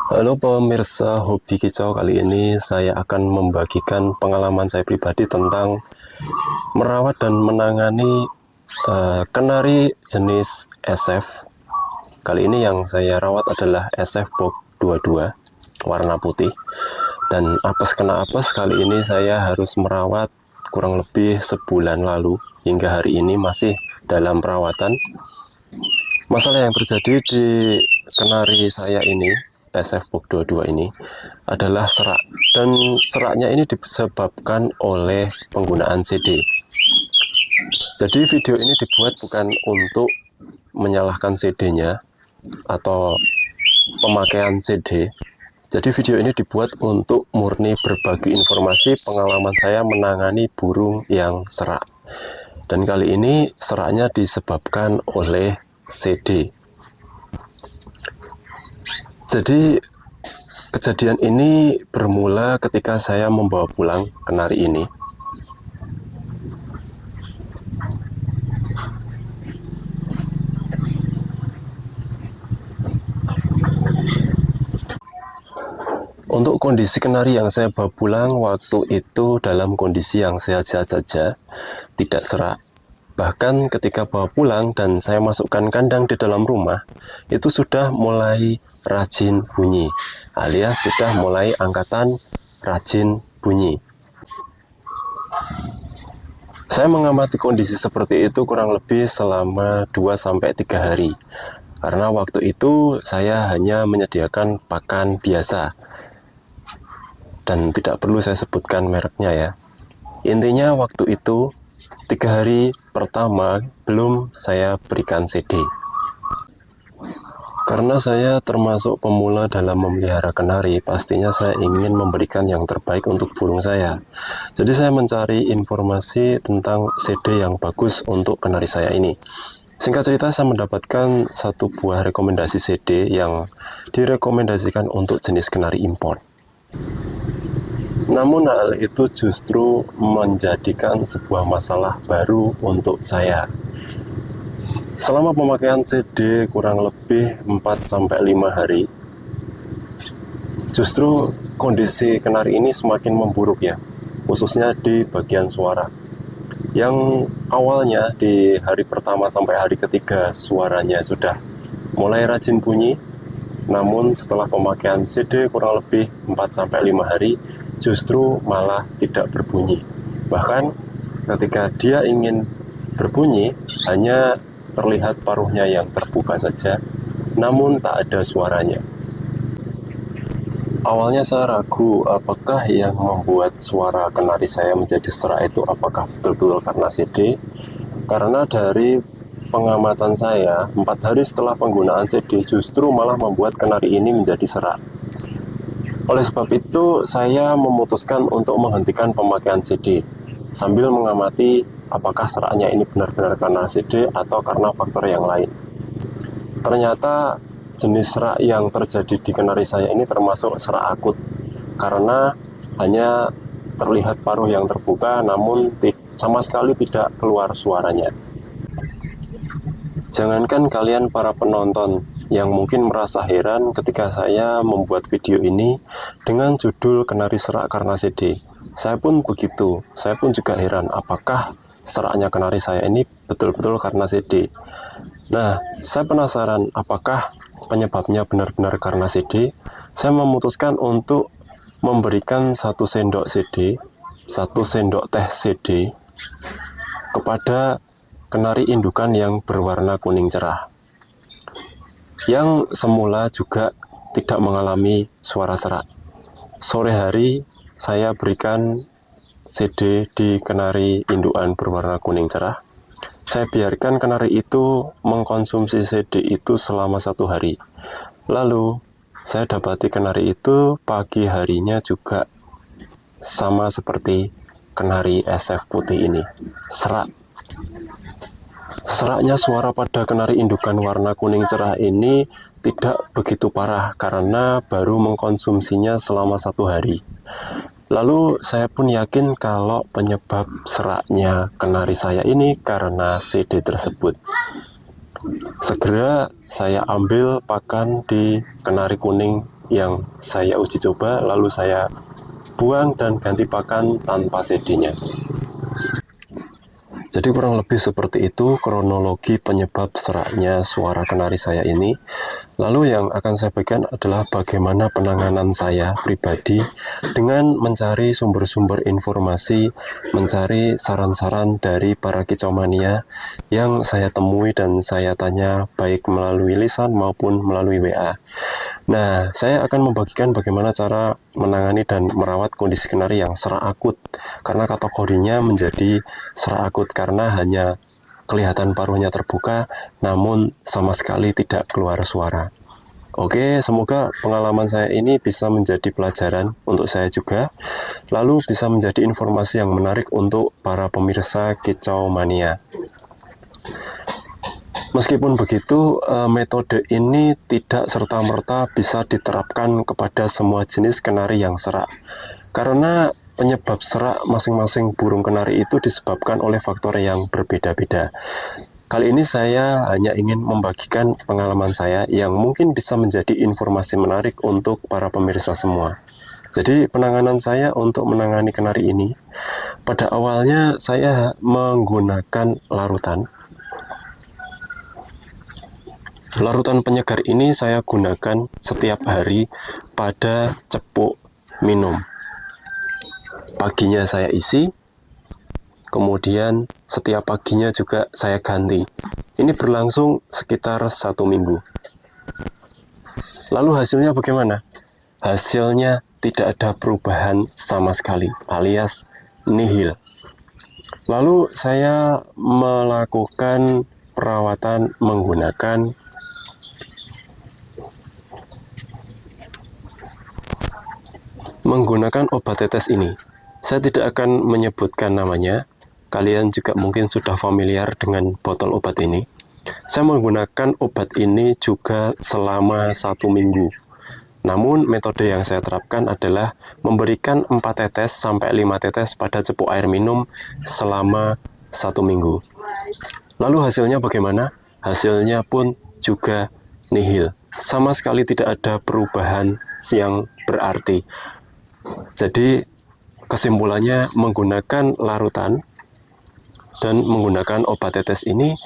Halo pemirsa Hobi Kicau, kali ini saya akan membagikan pengalaman saya pribadi tentang merawat dan menangani kenari jenis SF. Kali ini yang saya rawat adalah SF Box 22 warna putih. Dan apes kena apes, kali ini saya harus merawat kurang lebih sebulan lalu hingga hari ini masih dalam perawatan. Masalah yang terjadi di kenari saya ini, SF Box 22 ini, adalah serak. Dan seraknya ini disebabkan oleh penggunaan CD. Jadi video ini dibuat bukan untuk menyalahkan CD-nya atau pemakaian CD. Jadi video ini dibuat untuk murni berbagi informasi pengalaman saya menangani burung yang serak. Dan kali ini seraknya disebabkan oleh CD. Jadi kejadian ini bermula ketika saya membawa pulang kenari ini. Untuk kondisi kenari yang saya bawa pulang waktu itu dalam kondisi yang sehat-sehat saja, tidak serak. Bahkan ketika bawa pulang dan saya masukkan kandang di dalam rumah, itu sudah mulai rajin bunyi, alias sudah mulai angkatan rajin bunyi. Saya mengamati kondisi seperti itu kurang lebih selama 2-3 hari. Karena waktu itu saya hanya menyediakan pakan biasa. Dan tidak perlu saya sebutkan mereknya ya. Intinya waktu itu 3 hari pertama belum saya berikan CD. Karena saya termasuk pemula dalam memelihara kenari, pastinya saya ingin memberikan yang terbaik untuk burung saya. Jadi saya mencari informasi tentang CD yang bagus untuk kenari saya ini. Singkat cerita, saya mendapatkan satu buah rekomendasi CD yang direkomendasikan untuk jenis kenari impor. Namun hal itu justru menjadikan sebuah masalah baru untuk saya. Selama pemakaian CD kurang lebih 4-5 hari, justru kondisi kenari ini semakin memburuk ya, khususnya di bagian suara. Yang awalnya di hari pertama sampai hari ketiga suaranya sudah mulai rajin bunyi, namun setelah pemakaian CD kurang lebih 4-5 hari, justru malah tidak berbunyi. Bahkan ketika dia ingin berbunyi, hanya terlihat paruhnya yang terbuka saja, namun tak ada suaranya. Awalnya saya ragu apakah yang membuat suara kenari saya menjadi serak itu apakah betul-betul karena CD. Karena dari pengamatan saya, 4 hari setelah penggunaan CD justru malah membuat kenari ini menjadi serak. Oleh sebab itu, saya memutuskan untuk menghentikan pemakaian CD sambil mengamati apakah seraknya ini benar-benar karena CD atau karena faktor yang lain. Ternyata jenis serak yang terjadi di kenari saya ini termasuk serak akut karena hanya terlihat paruh yang terbuka namun sama sekali tidak keluar suaranya. Jangankan kalian para penonton yang mungkin merasa heran ketika saya membuat video ini dengan judul Kenari Serak Karena CD. Saya pun begitu, saya pun juga heran apakah seraknya kenari saya ini betul-betul karena CD. Nah, saya penasaran apakah penyebabnya benar-benar karena CD. Saya memutuskan untuk memberikan 1 sendok CD, 1 sendok teh CD kepada kenari indukan yang berwarna kuning cerah, yang semula juga tidak mengalami suara serak. Sore hari saya berikan CD di kenari indukan berwarna kuning cerah. Saya biarkan kenari itu mengkonsumsi CD itu selama 1 hari. Lalu saya dapati kenari itu pagi harinya juga sama seperti kenari SF putih ini, serak. Seraknya suara pada kenari indukan warna kuning cerah ini tidak begitu parah karena baru mengkonsumsinya selama 1 hari. Lalu saya pun yakin kalau penyebab seraknya kenari saya ini karena CD tersebut. Segera saya ambil pakan di kenari kuning yang saya uji coba, lalu saya buang dan ganti pakan tanpa CD-nya. Jadi kurang lebih seperti itu kronologi penyebab seraknya suara kenari saya ini. Lalu yang akan saya berikan adalah bagaimana penanganan saya pribadi dengan mencari sumber-sumber informasi, mencari saran-saran dari para kicau mania yang saya temui dan saya tanya baik melalui lisan maupun melalui WA. Nah, saya akan membagikan bagaimana cara menangani dan merawat kondisi kenari yang serak akut, karena kategorinya menjadi serak akut karena hanya kelihatan paruhnya terbuka, namun sama sekali tidak keluar suara. Oke, semoga pengalaman saya ini bisa menjadi pelajaran untuk saya juga, lalu bisa menjadi informasi yang menarik untuk para pemirsa kicau mania. Meskipun begitu, metode ini tidak serta-merta bisa diterapkan kepada semua jenis kenari yang serak. Karena penyebab serak masing-masing burung kenari itu disebabkan oleh faktor yang berbeda-beda. Kali ini saya hanya ingin membagikan pengalaman saya yang mungkin bisa menjadi informasi menarik untuk para pemirsa semua. Jadi penanganan saya untuk menangani kenari ini, pada awalnya saya menggunakan larutan. Larutan penyegar ini saya gunakan setiap hari pada cepuk minum. Paginya saya isi, kemudian setiap paginya juga saya ganti. Ini berlangsung sekitar 1 minggu. Lalu hasilnya bagaimana? Hasilnya tidak ada perubahan sama sekali, alias nihil. Lalu saya melakukan perawatan menggunakan obat tetes ini. Saya tidak akan menyebutkan namanya, kalian juga mungkin sudah familiar dengan botol obat ini. Saya menggunakan obat ini juga selama 1 minggu. Namun metode yang saya terapkan adalah memberikan 4 tetes sampai 5 tetes pada cepuk air minum selama 1 minggu. Lalu hasilnya bagaimana? Hasilnya pun juga nihil. Sama sekali tidak ada perubahan yang berarti. Jadi kesimpulannya menggunakan larutan dan menggunakan obat tetes ini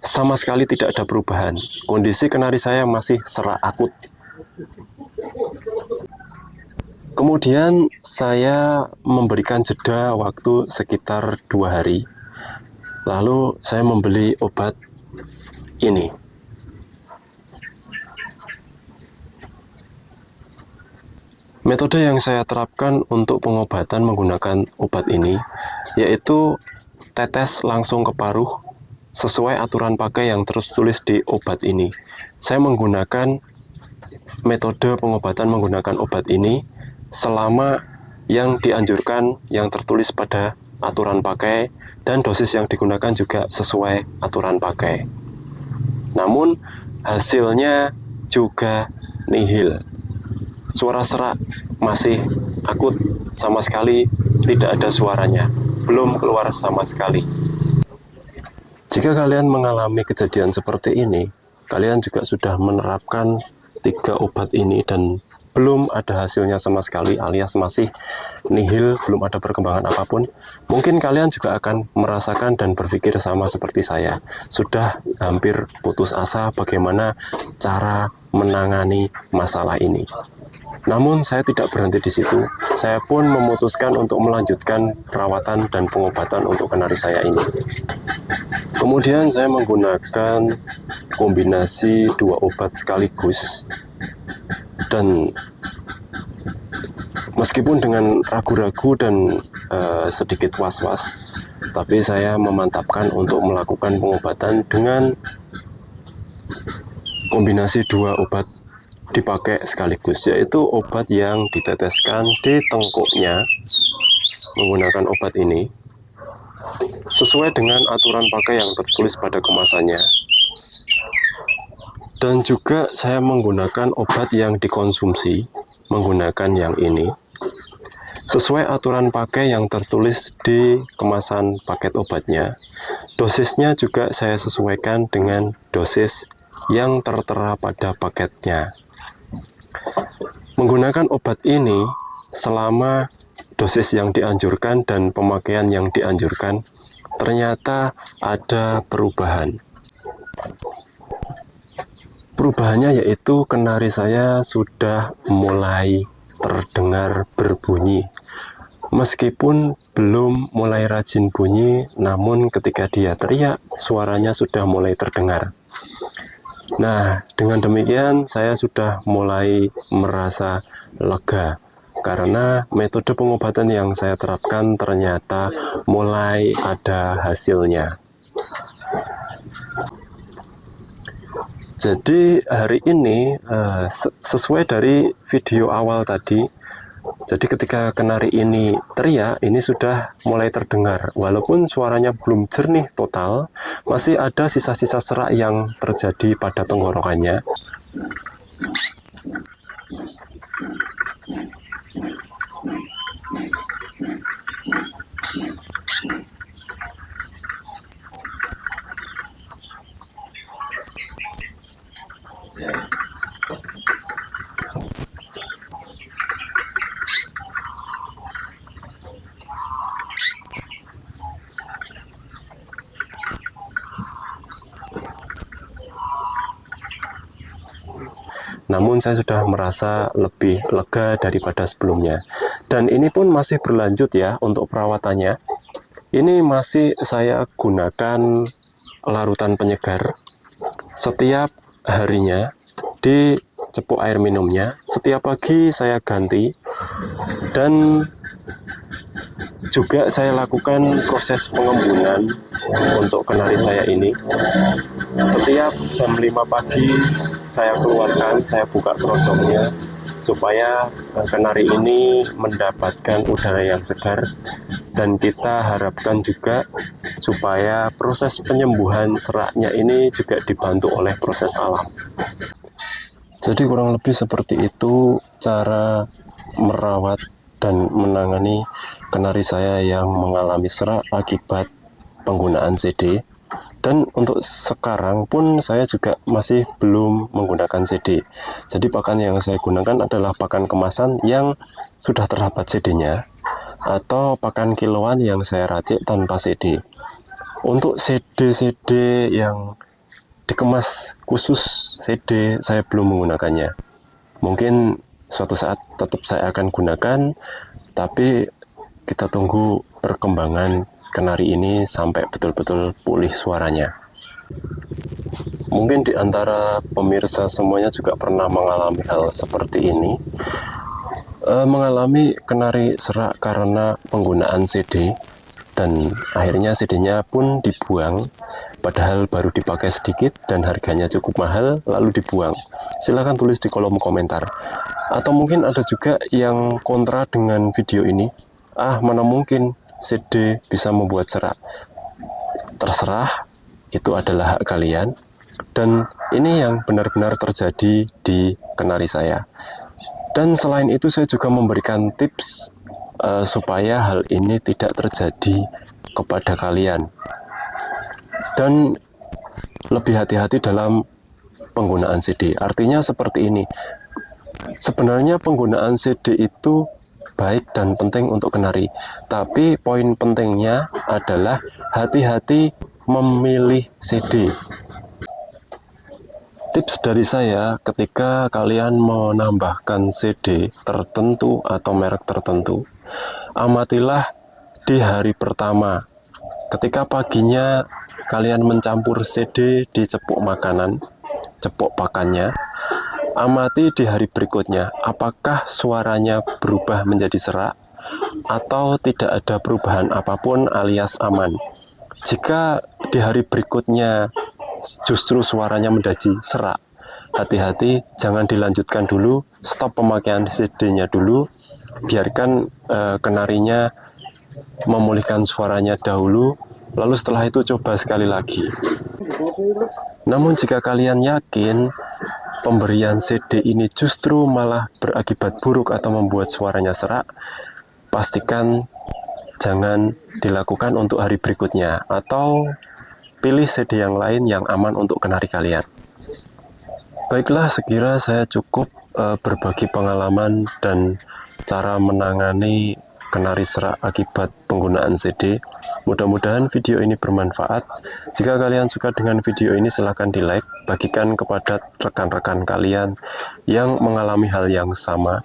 sama sekali tidak ada perubahan. Kondisi kenari saya masih serak akut. Kemudian saya memberikan jeda waktu sekitar 2 hari. Lalu saya membeli obat ini. Metode yang saya terapkan untuk pengobatan menggunakan obat ini yaitu tetes langsung ke paruh sesuai aturan pakai yang tertulis di obat ini. Saya menggunakan metode pengobatan menggunakan obat ini selama yang dianjurkan yang tertulis pada aturan pakai, dan dosis yang digunakan juga sesuai aturan pakai. Namun hasilnya juga nihil. Suara serak masih akut, sama sekali tidak ada suaranya, belum keluar sama sekali. Jika kalian mengalami kejadian seperti ini, kalian juga sudah menerapkan 3 obat ini dan belum ada hasilnya sama sekali, alias masih nihil, belum ada perkembangan apapun, mungkin kalian juga akan merasakan dan berpikir sama seperti saya. Sudah hampir putus asa bagaimana cara menangani masalah ini. Namun saya tidak berhenti di situ. Saya pun memutuskan untuk melanjutkan perawatan dan pengobatan untuk kenari saya ini. Kemudian saya menggunakan kombinasi 2 obat sekaligus. Dan meskipun dengan ragu-ragu dan sedikit was-was, tapi saya memantapkan untuk melakukan pengobatan dengan kombinasi 2 obat dipakai sekaligus, yaitu obat yang diteteskan di tengkuknya menggunakan obat ini sesuai dengan aturan pakai yang tertulis pada kemasannya, dan juga saya menggunakan obat yang dikonsumsi menggunakan yang ini sesuai aturan pakai yang tertulis di kemasan paket obatnya. Dosisnya juga saya sesuaikan dengan dosis yang tertera pada paketnya. Menggunakan obat ini selama dosis yang dianjurkan dan pemakaian yang dianjurkan, ternyata ada perubahan. Perubahannya yaitu kenari saya sudah mulai terdengar berbunyi. Meskipun belum mulai rajin bunyi, namun ketika dia teriak, suaranya sudah mulai terdengar. Nah, dengan demikian saya sudah mulai merasa lega karena metode pengobatan yang saya terapkan ternyata mulai ada hasilnya. Jadi hari ini sesuai dari video awal tadi, jadi ketika kenari ini teriak, ini sudah mulai terdengar. Walaupun suaranya belum jernih total, masih ada sisa-sisa serak yang terjadi pada tenggorokannya. Namun saya sudah merasa lebih lega daripada sebelumnya. Dan ini pun masih berlanjut ya untuk perawatannya. Ini masih saya gunakan larutan penyegar setiap harinya di cepuk air minumnya. Setiap pagi saya ganti dan juga saya lakukan proses pengembunan untuk kenari saya ini. Setiap jam 5 pagi saya keluarkan, saya buka kerodongnya supaya kenari ini mendapatkan udara yang segar, dan kita harapkan juga supaya proses penyembuhan seraknya ini juga dibantu oleh proses alam. Jadi kurang lebih seperti itu cara merawat dan menangani kenari saya yang mengalami serak akibat penggunaan CD. Dan untuk sekarang pun saya juga masih belum menggunakan CD. Jadi pakan yang saya gunakan adalah pakan kemasan yang sudah terdapat CD-nya, atau pakan kiloan yang saya racik tanpa CD. Untuk CD-CD yang dikemas khusus CD saya belum menggunakannya. Mungkin suatu saat tetap saya akan gunakan, tapi kita tunggu perkembangan kenari ini sampai betul-betul pulih suaranya. Mungkin di antara pemirsa semuanya juga pernah mengalami hal seperti ini, mengalami kenari serak karena penggunaan CD, dan akhirnya CD-nya pun dibuang, padahal baru dipakai sedikit dan harganya cukup mahal, lalu dibuang. Silahkan tulis di kolom komentar. Atau mungkin ada juga yang kontra dengan video ini, mana mungkin CD bisa membuat serak. Terserah, itu adalah hak kalian. Dan ini yang benar-benar terjadi di kenari saya. Dan selain itu saya juga memberikan tips supaya hal ini tidak terjadi kepada kalian. Dan lebih hati-hati dalam penggunaan CD. Artinya seperti ini. Sebenarnya penggunaan CD itu baik dan penting untuk kenari, tapi poin pentingnya adalah hati-hati memilih CD. Tips dari saya, ketika kalian menambahkan CD tertentu atau merek tertentu, amatilah di hari pertama. Ketika paginya kalian mencampur CD di cepuk makanan, cepuk pakannya, amati di hari berikutnya, apakah suaranya berubah menjadi serak atau tidak ada perubahan apapun alias aman. Jika di hari berikutnya justru suaranya menjadi serak, hati-hati, jangan dilanjutkan dulu, stop pemakaian CD-nya dulu, biarkan kenarinya memulihkan suaranya dahulu, lalu setelah itu coba sekali lagi. Namun jika kalian yakin pemberian CD ini justru malah berakibat buruk atau membuat suaranya serak, pastikan jangan dilakukan untuk hari berikutnya, atau pilih CD yang lain yang aman untuk kenari kalian. Baiklah, sekira saya cukup berbagi pengalaman dan cara menangani kenari serak akibat penggunaan CD. Mudah-mudahan video ini bermanfaat. Jika kalian suka dengan video ini, silahkan di like, bagikan kepada rekan-rekan kalian yang mengalami hal yang sama.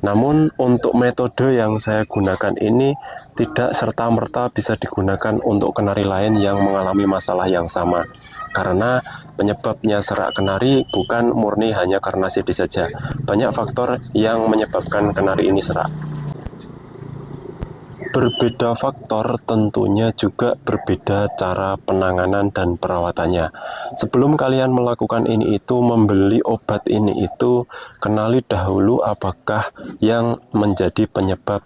Namun untuk metode yang saya gunakan ini tidak serta-merta bisa digunakan untuk kenari lain yang mengalami masalah yang sama, karena penyebabnya serak kenari bukan murni hanya karena CD saja. Banyak faktor yang menyebabkan kenari ini serak. Berbeda faktor, tentunya juga berbeda cara penanganan dan perawatannya. Sebelum kalian melakukan ini itu, membeli obat ini itu, kenali dahulu apakah yang menjadi penyebab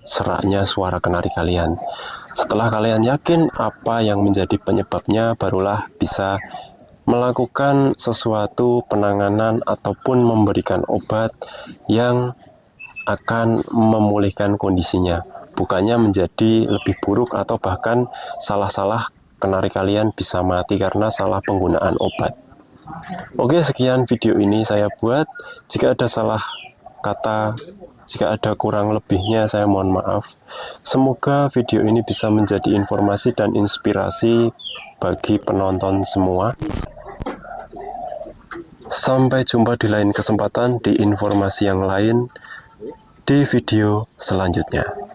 seraknya suara kenari kalian. Setelah kalian yakin apa yang menjadi penyebabnya, barulah bisa melakukan sesuatu penanganan ataupun memberikan obat yang akan memulihkan kondisinya. Bukannya menjadi lebih buruk atau bahkan salah-salah kenari kalian bisa mati karena salah penggunaan obat. Oke, sekian video ini saya buat. Jika ada salah kata, jika ada kurang lebihnya, saya mohon maaf. Semoga video ini bisa menjadi informasi dan inspirasi bagi penonton semua. Sampai jumpa di lain kesempatan, di informasi yang lain, di video selanjutnya.